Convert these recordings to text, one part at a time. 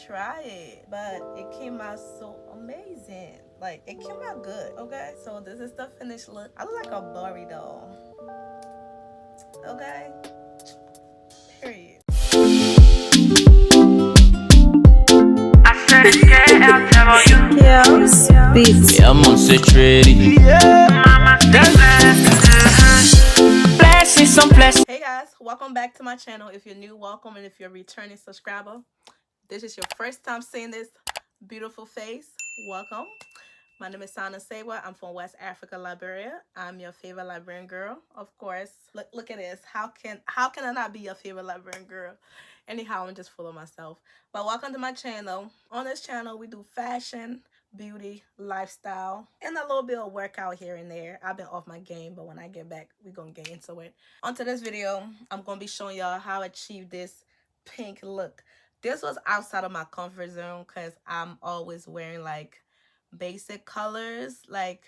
try it, but it came out so amazing. Like, it came out good, okay? So this is the finished look. I look like a Barbie doll, okay? Period. Beats. Yeah, I'm on set ready. Hey guys, welcome back to my channel. If you're new, welcome, and if you're a returning subscriber, this is your first time seeing this beautiful face, welcome. My name is Saygbah. I'm from West Africa, Liberia. I'm your favorite Liberian girl, of course. Look at this. How can I not be your favorite Liberian girl? Anyhow, I'm just full of myself. But welcome to my channel. On this channel, we do fashion, beauty, lifestyle, and a little bit of workout here and there. I've been off my game, but when I get back, we're gonna get into it. Onto this video, I'm gonna be showing y'all how I achieved this pink look. This was outside of my comfort zone because I'm always wearing like basic colors, like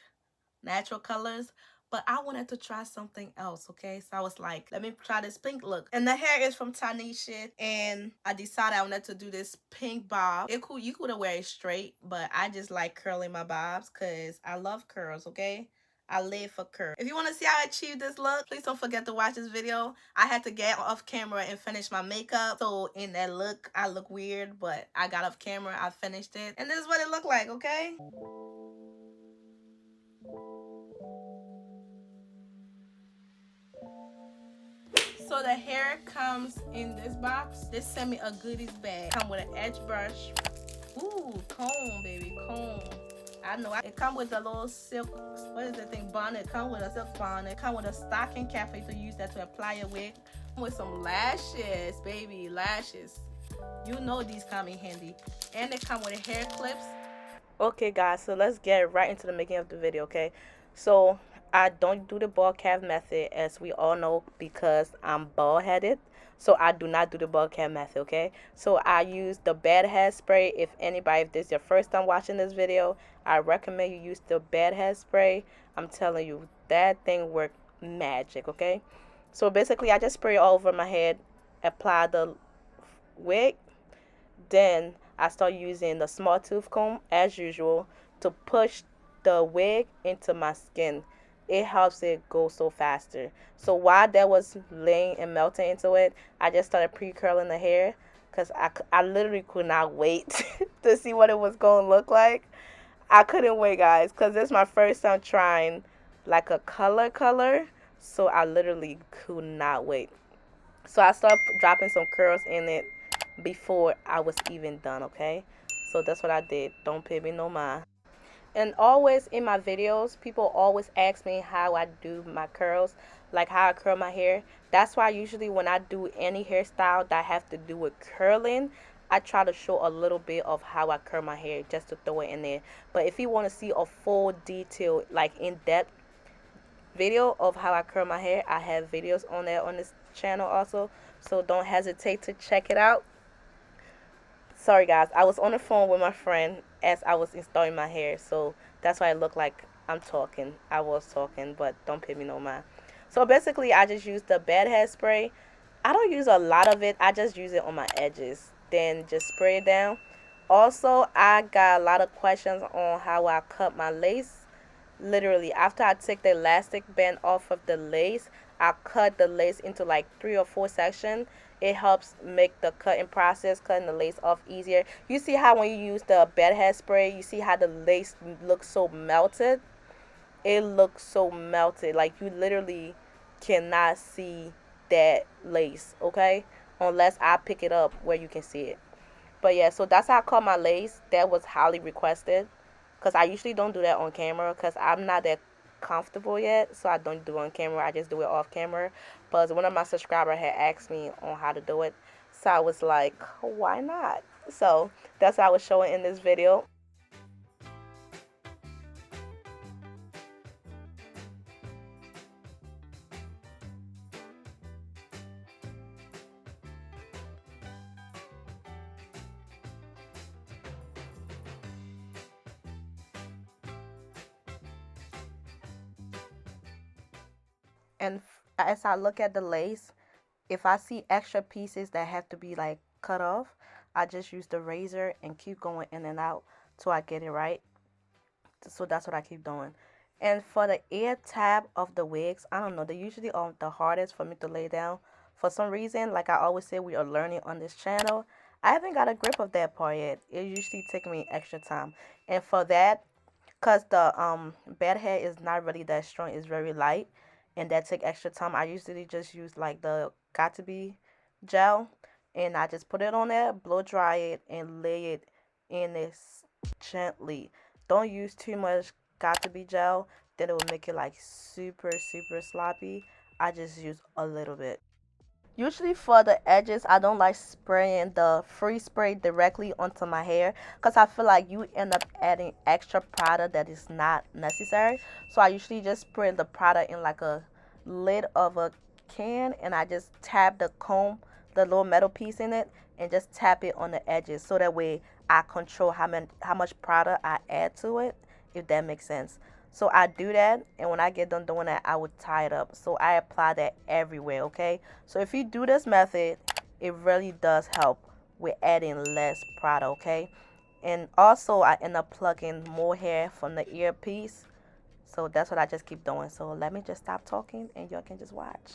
natural colors, but I wanted to try something else, okay? So I was like, let me try this pink look. And the hair is from Tinashe, and I decided I wanted to do this pink bob. You could have wear it straight, but I just like curling my bobs because I love curls, okay? I live for curls. If you want to see how I achieved this look, please don't forget to watch this video. I had to get off camera and finish my makeup. So in that look, I look weird, but I got off camera, I finished it. And this is what it looked like, okay? So the hair comes in this box. They sent me a goodies bag. Come with an edge brush. Ooh, comb, baby, comb. I know. It come with a little silk, what is the thing, bonnet. It come with a silk bonnet. It come with a stocking cap for you to use that to apply your wig. With some lashes, baby, lashes. You know these come in handy. And they come with hair clips. Okay, guys, so let's get right into the making of the video, okay? So I don't do the bald cap method, as we all know, because I'm bald-headed. So I do not do the bald cap method, okay? So I use the bad head spray. If this is your first time watching this video, I recommend you use the bad head spray. I'm telling you, that thing worked magic, okay? So basically, I just spray it all over my head, apply the wig, then I start using the small tooth comb as usual to push the wig into my skin. It helps it go so faster. So while that was laying and melting into it, I just started pre-curling the hair because I literally could not wait to see what it was going to look like. I couldn't wait, guys, because this is my first time trying like a color. So I literally could not wait. So I started dropping some curls in it before I was even done, okay? So that's what I did. Don't pay me no mind. And always in my videos, people always ask me how I do my curls, like how I curl my hair. That's why usually when I do any hairstyle that I have to do with curling, I try to show a little bit of how I curl my hair just to throw it in there. But if you want to see a full detail, like in-depth video of how I curl my hair, I have videos on there on this channel also. So don't hesitate to check it out. Sorry guys, I was on the phone with my friend as I was installing my hair, so that's why it looked like I'm talking. I was talking, but don't pay me no mind. So basically, I just use the bad head spray. I don't use a lot of it. I just use it on my edges, then just spray it down. Also, I got a lot of questions on how I cut my lace. Literally, after I take the elastic band off of the lace, I cut the lace into like 3 or 4 sections. It helps make the cutting process, cutting the lace off, easier. You see how when you use the bed head spray, you see how the lace looks so melted? It looks so melted. Like you literally cannot see that lace, okay? Unless I pick it up where you can see it. But yeah, so that's how I cut my lace. That was highly requested because I usually don't do that on camera because I'm not that comfortable yet, so I don't do it on camera. I just do it off camera. But one of my subscribers had asked me on how to do it, so I was like, why not? So that's what I was showing in this video. And as I look at the lace, if I see extra pieces that have to be like cut off. I just use the razor and keep going in and out till I get it right. So that's what I keep doing. And for the ear tab of the wigs, I don't know, they usually are the hardest for me to lay down. For some reason, like I always say, we are learning on this channel. I haven't got a grip of that part yet. It usually take me extra time. And for that, cause the bed hair is not really that strong, it's very light, and that take extra time. I usually just use like the got to be gel, and I just put it on there, blow dry it, and lay it in this gently. Don't use too much got to be gel, then it will make it like super sloppy. I just use a little bit. Usually for the edges, I don't like spraying the free spray directly onto my hair because I feel like you end up adding extra product that is not necessary. So I usually just spray the product in like a lid of a can, and I just tap the comb, the little metal piece in it, and just tap it on the edges so that way I control how much product I add to it, if that makes sense. So I do that, and when I get done doing that, I would tie it up. So I apply that everywhere, okay? So if you do this method, it really does help with adding less product, okay? And also, I end up plugging more hair from the earpiece. So that's what I just keep doing. So let me just stop talking, and y'all can just watch.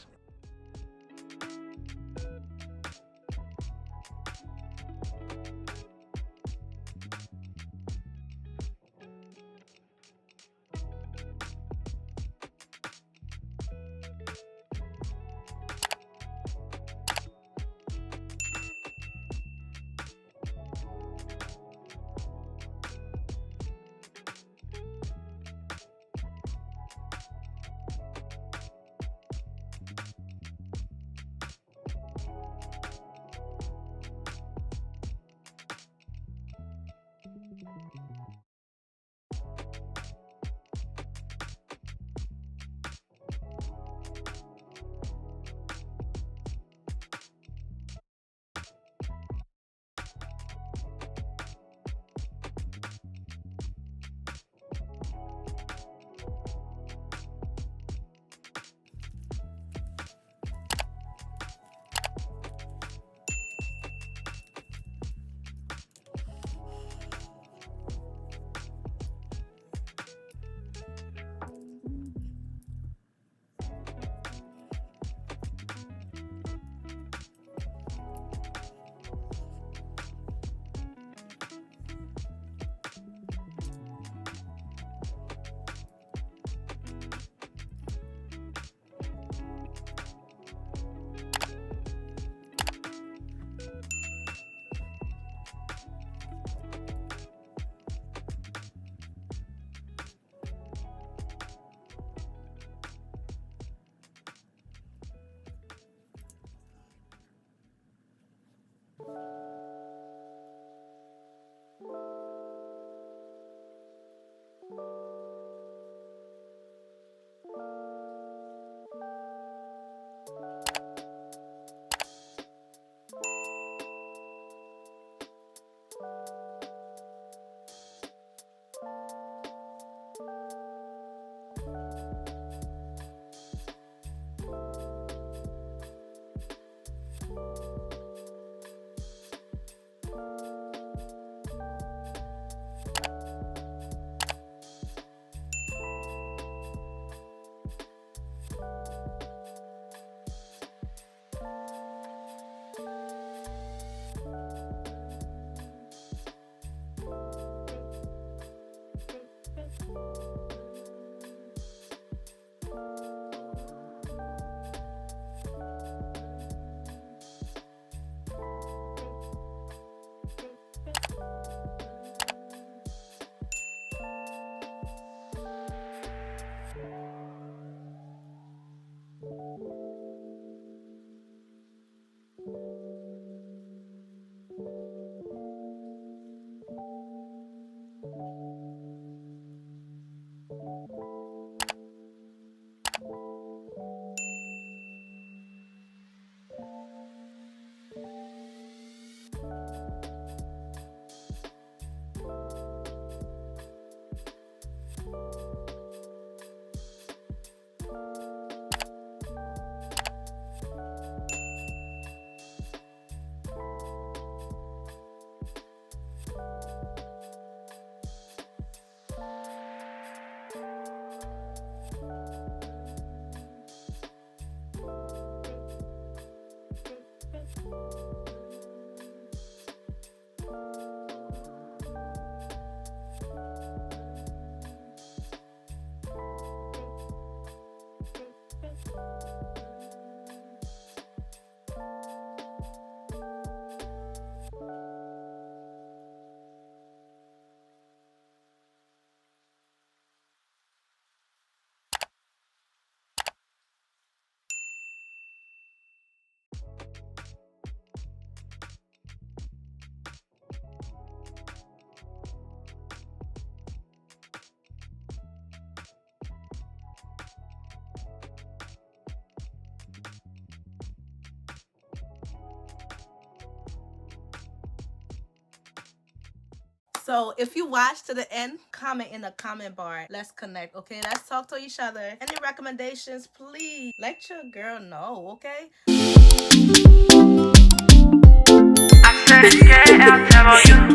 So if you watch to the end, comment in the comment bar. Let's connect, okay? Let's talk to each other. Any recommendations, please let your girl know, okay?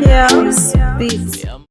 Kills Beats.